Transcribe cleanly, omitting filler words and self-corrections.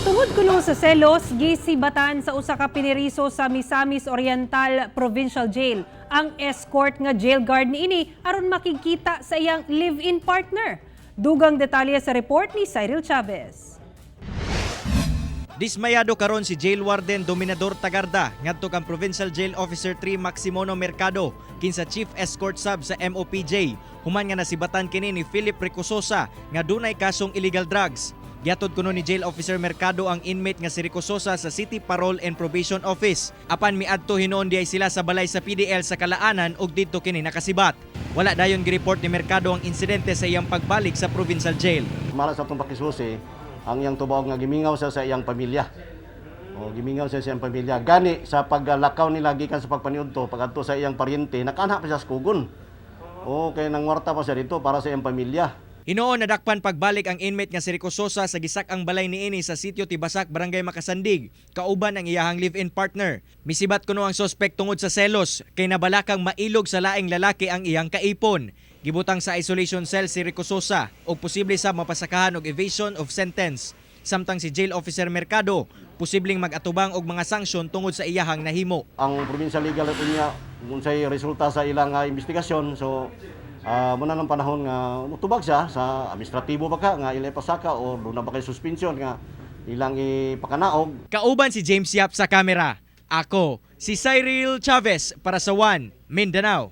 Tungod kuno sa selos, gisibatan sa usa ka Piniriso sa Misamis Oriental Provincial Jail ang escort nga jail guard niini aron makigkita sa iyang live-in partner. Dugang detalye sa report ni Cyril Chavez. Dismayado karon si Jail Warden Dominador Tagarda ngadto kang Provincial Jail Officer 3 Maximono Mercado kinsa Chief Escort Sub sa MOPJ human nga nasibatan kini ni Philip Ricososa nga dunay kasong illegal drugs. Giatod kuno ni Jail Officer Mercado ang inmate nga si Ricososa sa City Parole and Probation Office. Apan miadto hinuon diay sila sa balay sa PDL sa Kalaanan ug didto kini nakasibat. Wala dayon gireport ni Mercado ang insidente sa iyang pagbalik sa Provincial Jail. Mara sa itong pakisusi, ang iyang tubawag nga gimingaw sa iyang pamilya. O gimingaw sa iyang pamilya. Gani sa paglakaw nila gikan sa pagpaniudto, pag-adto sa iyang paryente, nakaana pa siya sa kugon. O kay nangwarta pa siya dito para sa iyang pamilya. Hinuon nadakpan pagbalik ang inmate nga si Ricososa sa gisak-ang balay niini sa sitio Tibasak, Barangay Makasandig, kauban ang iyahang live-in partner. Misibat kuno ang suspect tungod sa selos kay nabalakang mailog sa laing lalaki ang iyang kaipon. Gibutang sa isolation cell si Ricososa ug posible sa mapasakahan og evasion of sentence. Samtang si Jail Officer Mercado posibleng mag-atubang og mga sanksyon tungod sa iyahang nahimo. Ang provincial legal niya unsay resulta sa ilang investigasyon, so muna ng panahon nga mutubag siya sa administratibo ba ka nga ilay pasaka o doon na ba kay suspension nga ilang ipakanaog. Kauban si James Yap sa kamera. Ako si Cyril Chavez para sa One Mindanao.